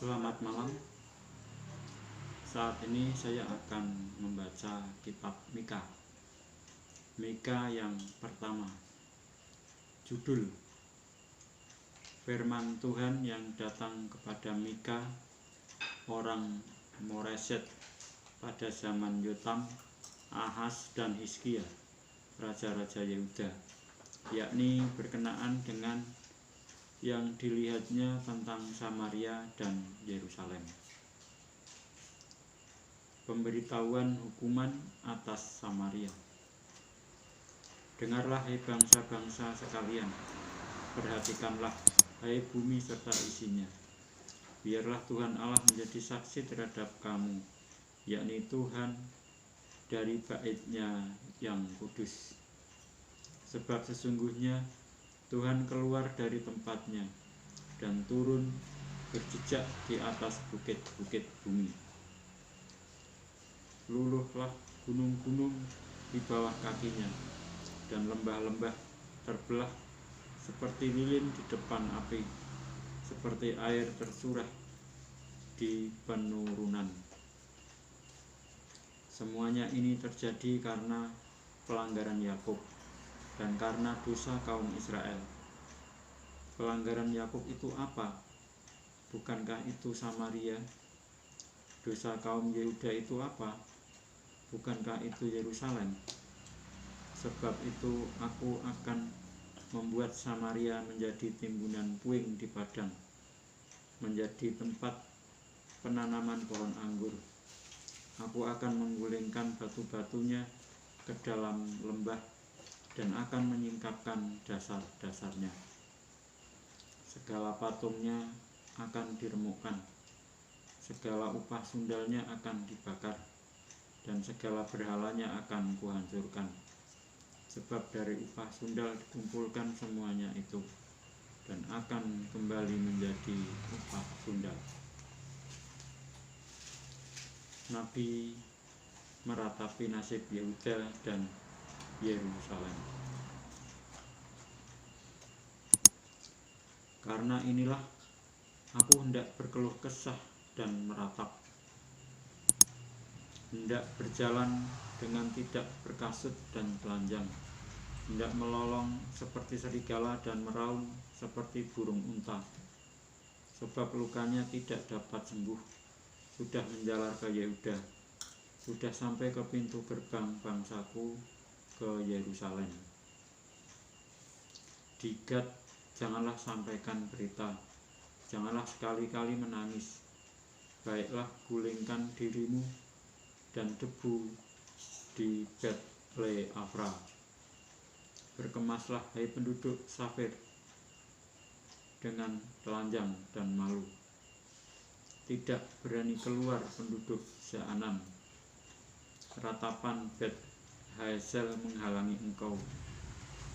Selamat malam. Saat ini saya akan membaca kitab Mika. Mika yang pertama. Judul: Firman Tuhan yang datang kepada Mika, orang Moreset, pada zaman Yotam, Ahaz, dan Hizkia, raja-raja Yehuda, yakni berkenaan dengan yang dilihatnya tentang Samaria dan Yerusalem. Pemberitahuan hukuman atas Samaria. Dengarlah, hai bangsa-bangsa sekalian, perhatikanlah, hai bumi serta isinya. Biarlah Tuhan Allah menjadi saksi terhadap kamu, yakni Tuhan dari bait-Nya yang kudus. Sebab sesungguhnya Tuhan keluar dari tempatnya dan turun berjejak di atas bukit-bukit bumi. Luluhlah gunung-gunung di bawah kakinya, dan lembah-lembah terbelah seperti lilin di depan api, seperti air tersurah di penurunan. Semuanya ini terjadi karena pelanggaran Yakub dan karena dosa kaum Israel. Pelanggaran Yakub itu apa? Bukankah itu Samaria? Dosa kaum Yehuda itu apa? Bukankah itu Yerusalem? Sebab itu aku akan membuat Samaria menjadi timbunan puing di padang, menjadi tempat penanaman pohon anggur. Aku akan menggulingkan batu-batunya ke dalam lembah dan akan menyingkapkan dasar-dasarnya. Segala patungnya akan diremukkan, segala upah sundalnya akan dibakar, dan segala berhalanya akan kuhancurkan. Sebab dari upah sundal dikumpulkan semuanya itu, dan akan kembali menjadi upah sundal. Nabi meratapi nasib Yehuda dan Yerusalem. Karena inilah aku hendak berkeluh kesah dan meratap, hendak berjalan dengan tidak berkasut dan telanjang, hendak melolong seperti serigala dan meraung seperti burung unta. Sebab lukanya tidak dapat sembuh, sudah menjalar ke Yehuda, sudah sampai ke pintu gerbang bangsaku, ke Yerusalem. Di Gad janganlah sampaikan berita, janganlah sekali-kali menangis. Baiklah, gulingkan dirimu dan debu di Bet-le-Afra. Berkemaslah, hai penduduk Safir, dengan telanjang dan malu. Tidak berani keluar penduduk Zaanan. Ratapan Bet-Hazel menghalangi engkau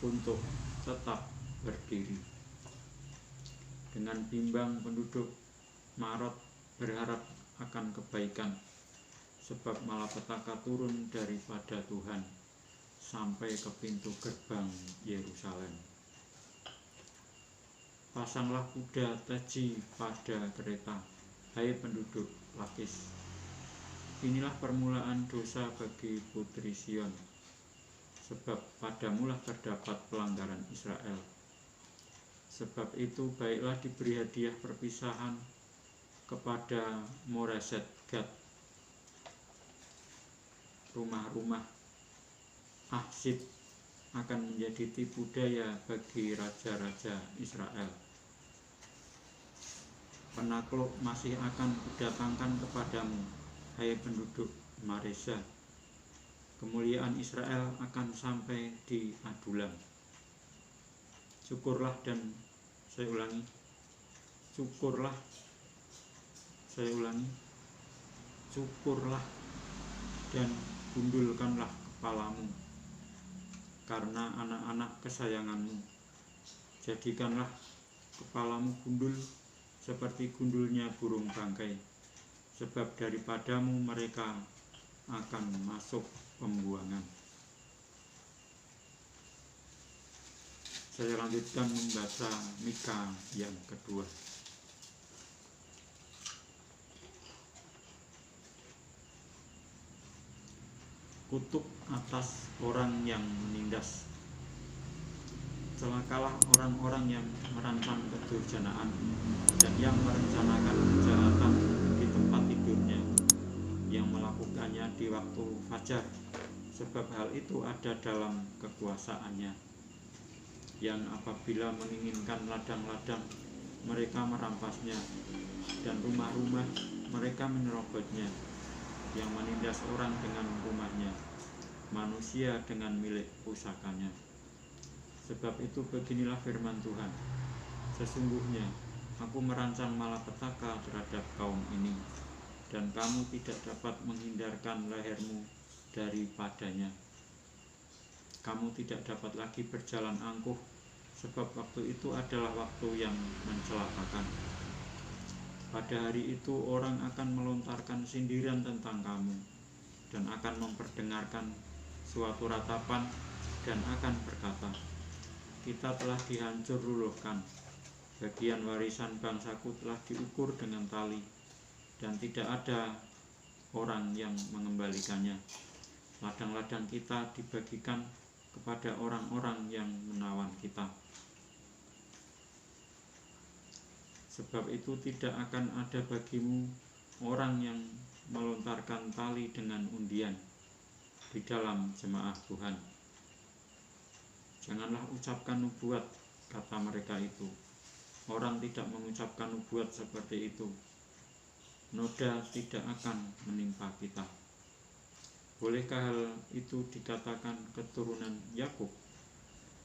untuk tetap berdiri. Dengan bimbang penduduk Marot berharap akan kebaikan, sebab malapetaka turun daripada Tuhan sampai ke pintu gerbang Yerusalem. Pasanglah kuda teji pada kereta, hai penduduk Lakis. Inilah permulaan dosa bagi putri Sion, sebab padamulah terdapat pelanggaran Israel. Sebab itu baiklah diberi hadiah perpisahan kepada Moreset Gad. Rumah-rumah Ahzib akan menjadi tipu daya bagi raja-raja Israel. Penakluk masih akan kudatangkan kepadamu, hai penduduk Maresa. Kemuliaan Israel akan sampai di Adulam. Cukurlah dan cukurlah dan gundulkanlah kepalamu karena anak-anak kesayanganmu. Jadikanlah kepalamu gundul seperti gundulnya burung bangkai, sebab daripadamu mereka akan masuk pembuangan. Saya lanjutkan membaca Mika yang kedua. kutuk atas orang yang menindas. Celakalah orang-orang yang merancang kedurjanaan dan yang merencanakan kejahatan di tempat tidurnya, yang melakukannya di waktu fajar, sebab hal itu ada dalam kekuasaannya. Yang apabila menginginkan ladang-ladang, mereka merampasnya, dan rumah-rumah mereka menyerobotnya. Yang menindas orang dengan rumahnya, manusia dengan milik pusakanya. Sebab itu beginilah firman Tuhan, sesungguhnya aku merancang malapetaka terhadap kaum ini, dan kamu tidak dapat menghindarkan lehermu daripadanya. Kamu tidak dapat lagi berjalan angkuh, sebab waktu itu adalah waktu yang mencelakakan. Pada hari itu orang akan melontarkan sindiran tentang kamu, dan akan memperdengarkan suatu ratapan, dan akan berkata, kita telah dihancur luluhkan, bagian warisan bangsaku telah diukur dengan tali, dan tidak ada orang yang mengembalikannya. Ladang-ladang kita dibagikan kepada orang-orang yang menawan kita. Sebab itu tidak akan ada bagimu orang yang melontarkan tali dengan undian di dalam jemaah Tuhan. Janganlah ucapkan nubuat, kata mereka itu. Orang tidak mengucapkan nubuat seperti itu. Noda tidak akan menimpa kita. Bolehkah hal itu dikatakan keturunan Yakub?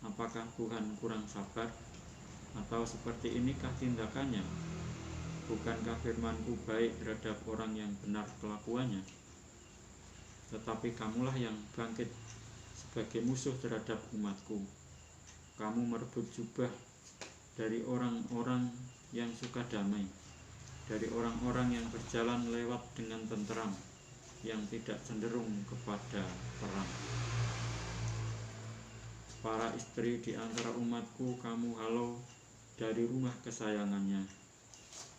Apakah Tuhan kurang sabar? Atau seperti inikah tindakannya? Bukankah firmanku baik terhadap orang yang benar kelakuannya? Tetapi kamulah yang bangkit sebagai musuh terhadap umatku. Kamu merebut jubah dari orang-orang yang suka damai, dari orang-orang yang berjalan lewat dengan tenteram, yang tidak cenderung kepada perang. Para istri di antara umatku kamu halau dari rumah kesayangannya.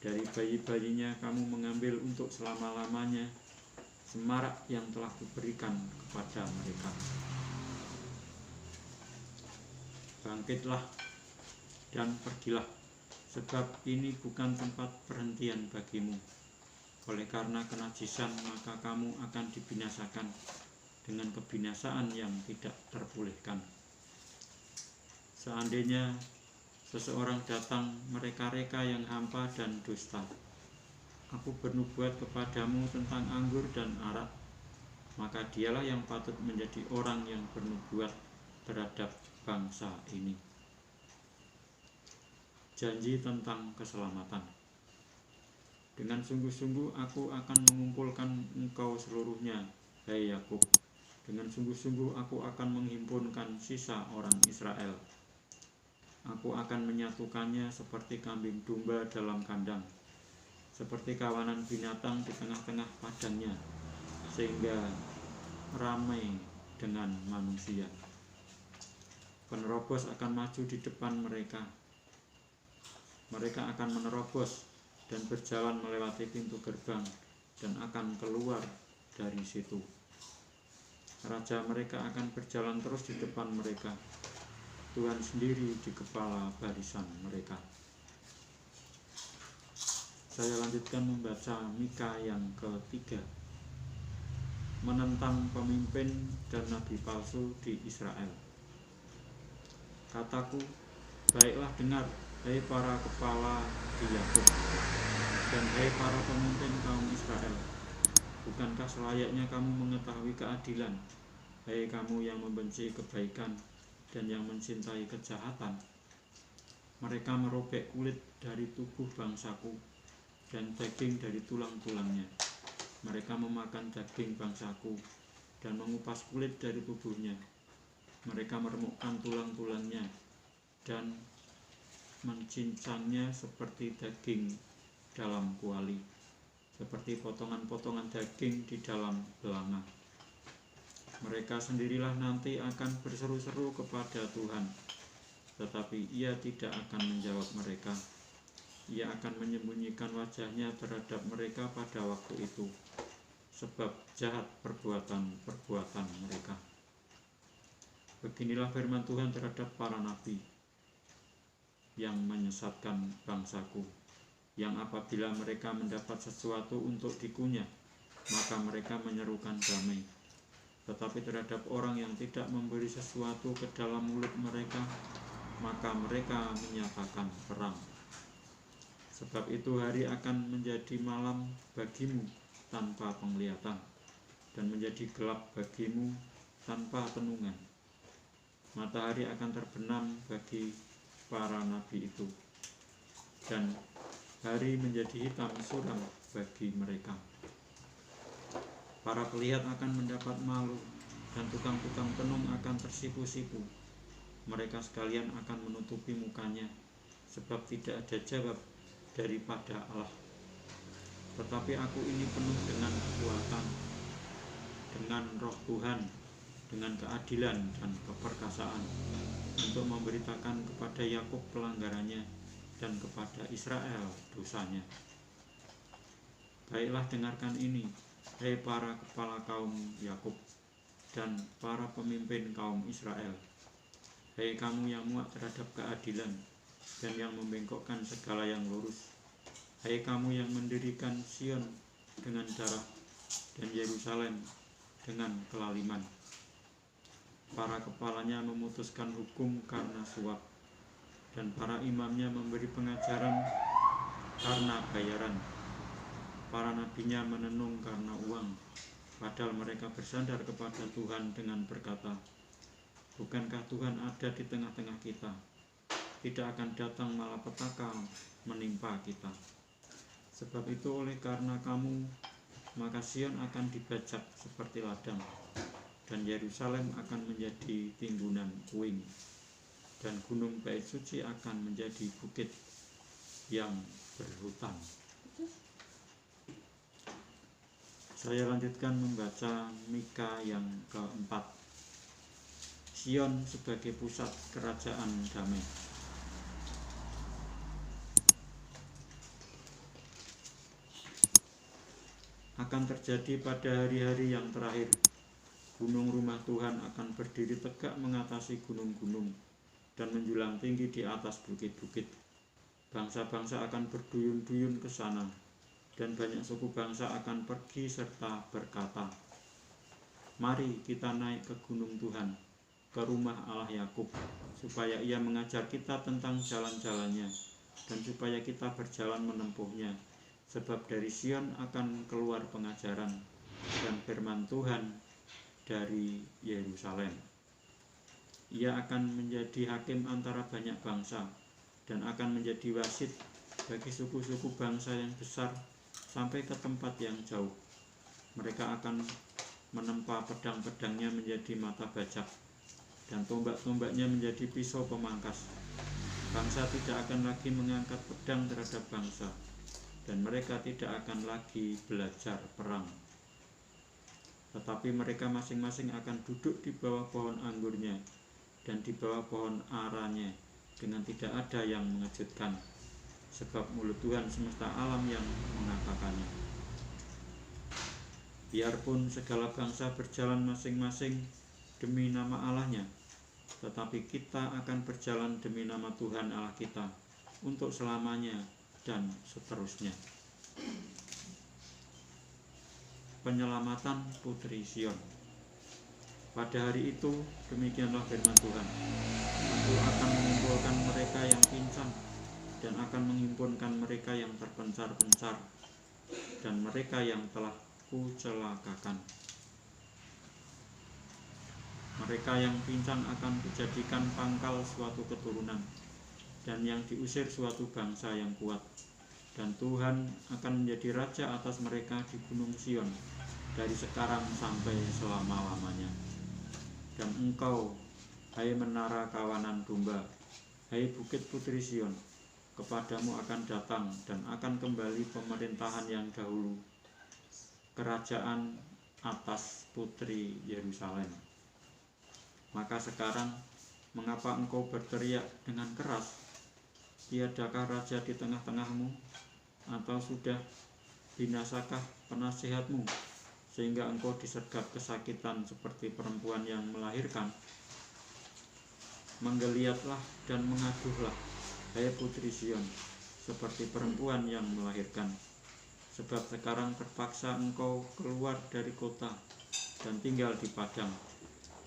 Dari bayi-bayinya kamu mengambil untuk selama-lamanya semarak yang telah kuberikan kepada mereka. Bangkitlah dan pergilah, sebab ini bukan tempat perhentian bagimu. Oleh karena kenajisan, maka kamu akan dibinasakan dengan kebinasaan yang tidak terpulihkan. Seandainya seseorang datang mereka-reka yang hampa dan dusta, aku bernubuat kepadamu tentang anggur dan arak, maka dialah yang patut menjadi orang yang bernubuat terhadap bangsa ini. Janji tentang keselamatan. Dengan sungguh-sungguh aku akan mengumpulkan engkau seluruhnya, hai Yakub. Dengan sungguh-sungguh aku akan menghimpunkan sisa orang Israel. Aku akan menyatukannya seperti kambing domba dalam kandang, seperti kawanan binatang di tengah-tengah padangnya, sehingga ramai dengan manusia. Penerobos akan maju di depan mereka. Mereka akan menerobos dan berjalan melewati pintu gerbang dan akan keluar dari situ. Raja mereka akan berjalan terus di depan mereka. Tuhan sendiri di kepala barisan mereka. Saya lanjutkan membaca Mika yang ketiga. Menentang pemimpin dan nabi palsu di Israel. Kataku, baiklah dengar, hai para kepala di Yakub, dan hai para pemimpin kaum Israel. Bukankah selayaknya kamu mengetahui keadilan, hai kamu yang membenci kebaikan dan yang mencintai kejahatan? Mereka merobek kulit dari tubuh bangsaku dan daging dari tulang-tulangnya. Mereka memakan daging bangsaku dan mengupas kulit dari tubuhnya. Mereka meremukkan tulang-tulangnya dan mencincangnya seperti daging dalam kuali, seperti potongan-potongan daging di dalam belanga. Mereka sendirilah nanti akan berseru-seru kepada Tuhan, tetapi Ia tidak akan menjawab mereka. Ia akan menyembunyikan wajahnya terhadap mereka pada waktu itu. sebab jahat perbuatan-perbuatan mereka. Beginilah firman Tuhan terhadap para nabi yang menyesatkan bangsaku, yang apabila mereka mendapat sesuatu untuk dikunyah, maka mereka menyerukan damai. Tetapi terhadap orang yang tidak memberi sesuatu ke dalam mulut mereka, maka mereka menyatakan perang. Sebab itu hari akan menjadi malam bagimu tanpa penglihatan, dan menjadi gelap bagimu tanpa tenungan. Matahari akan terbenam bagi para nabi itu, dan hari menjadi hitam suram bagi mereka. Para pelihat akan mendapat malu, dan tukang-tukang tenung akan tersipu-sipu. Mereka sekalian akan menutupi mukanya, sebab tidak ada jawab daripada Allah. Tetapi aku ini penuh dengan kekuatan, dengan roh Tuhan, dengan keadilan dan keperkasaan, untuk memberitakan kepada Yakub pelanggarannya dan kepada Israel dosanya. Baiklah, dengarkan ini, hai para kepala kaum Yakub dan para pemimpin kaum Israel, hai kamu yang muak terhadap keadilan dan yang membengkokkan segala yang lurus, hai kamu yang mendirikan Sion dengan darah dan Yerusalem dengan kelaliman. Para kepalanya memutuskan hukum karena suap, dan para imamnya memberi pengajaran karena bayaran. Para nabinya menenung karena uang, padahal mereka bersandar kepada Tuhan dengan berkata, bukankah Tuhan ada di tengah-tengah kita? Tidak akan datang malapetaka menimpa kita. Sebab itu oleh karena kamu, maka Sion akan dibajak seperti ladang, dan Yerusalem akan menjadi timbunan puing, dan gunung bait suci akan menjadi bukit yang berhutan. Saya lanjutkan membaca Mika yang keempat. Sion sebagai pusat kerajaan damai. Akan terjadi pada hari-hari yang terakhir, gunung rumah Tuhan akan berdiri tegak mengatasi gunung-gunung dan menjulang tinggi di atas bukit-bukit. Bangsa-bangsa akan berduyun-duyun ke sana, dan banyak suku bangsa akan pergi serta berkata, mari kita naik ke gunung Tuhan, ke rumah Allah Yakub, supaya ia mengajar kita tentang jalan-jalannya, dan supaya kita berjalan menempuhnya. Sebab dari Sion akan keluar pengajaran dan firman Tuhan dari Yerusalem. Ia akan menjadi hakim antara banyak bangsa, dan akan menjadi wasit bagi suku-suku bangsa yang besar sampai ke tempat yang jauh. Mereka akan menempa pedang-pedangnya menjadi mata bajak, dan tombak-tombaknya menjadi pisau pemangkas. Bangsa tidak akan lagi mengangkat pedang terhadap bangsa, dan mereka tidak akan lagi belajar perang. Tetapi mereka masing-masing akan duduk di bawah pohon anggurnya dan di bawah pohon aranya, dengan tidak ada yang mengejutkan, sebab mulut Tuhan semesta alam yang mengatakannya. Biarpun segala bangsa berjalan masing-masing demi nama Allahnya, tetapi kita akan berjalan demi nama Tuhan Allah kita untuk selamanya dan seterusnya. Penyelamatan Putri Sion. Pada hari itu, demikianlah firman Tuhan, aku akan mengumpulkan mereka yang pincang, dan akan menghimpunkan mereka yang terpencar-pencar, dan mereka yang telah kucelakakan. Mereka yang pincang akan kujadikan pangkal suatu keturunan, dan yang diusir suatu bangsa yang kuat. Dan Tuhan akan menjadi raja atas mereka di gunung Sion, dari sekarang sampai selama-lamanya. Dan engkau, hai menara kawanan domba, hai bukit Putri Sion, kepadamu akan datang dan akan kembali pemerintahan yang dahulu, kerajaan atas Putri Yerusalem. Maka sekarang, mengapa engkau berteriak dengan keras? Tiadakah raja di tengah-tengahmu? Atau sudah binasakah penasihatmu? sehingga engkau disergap kesakitan seperti perempuan yang melahirkan. Menggeliatlah dan mengaduhlah, hai putri Sion, seperti perempuan yang melahirkan. Sebab sekarang terpaksa engkau keluar dari kota dan tinggal di padang.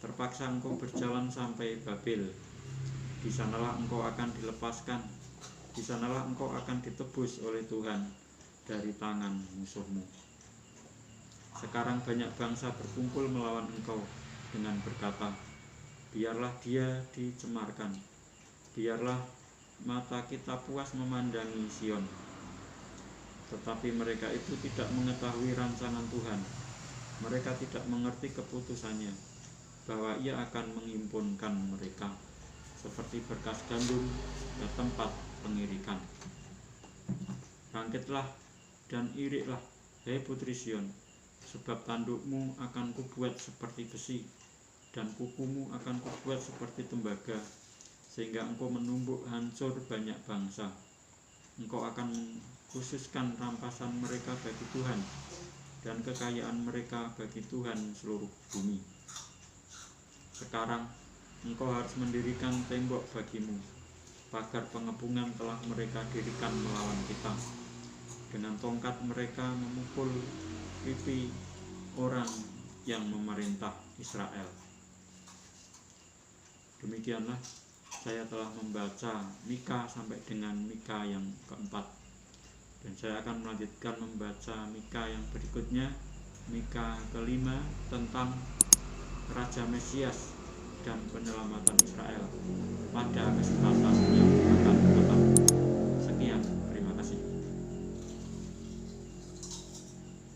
Terpaksa engkau berjalan sampai Babel. Di sanalah engkau akan dilepaskan. Di sanalah engkau akan ditebus oleh Tuhan dari tangan musuhmu. Sekarang banyak bangsa berkumpul melawan engkau dengan berkata, biarlah dia dicemarkan. Biarlah mata kita puas memandangi Sion. Tetapi mereka itu tidak mengetahui rancangan Tuhan. Mereka tidak mengerti keputusannya, bahwa ia akan menghimpunkan mereka seperti berkas gandum ke tempat pengirikan. Bangkitlah dan iriklah, hai putri Sion, sebab tandukmu akan kubuat seperti besi, dan kukumu akan kubuat seperti tembaga, sehingga engkau menumbuk hancur banyak bangsa. Engkau akan khususkan rampasan mereka bagi Tuhan, dan kekayaan mereka bagi Tuhan seluruh bumi. Sekarang engkau harus mendirikan tembok bagimu. Pagar pengepungan telah mereka dirikan melawan kita. Dengan tongkat mereka memukul pipi orang yang memerintah Israel. Demikianlah saya telah membaca Mika sampai dengan Mika yang keempat. Dan saya akan melanjutkan membaca Mika yang berikutnya, Mika kelima, tentang Raja Mesias dan penyelamatan Israel pada kesempatan yang akan datang. Sekian.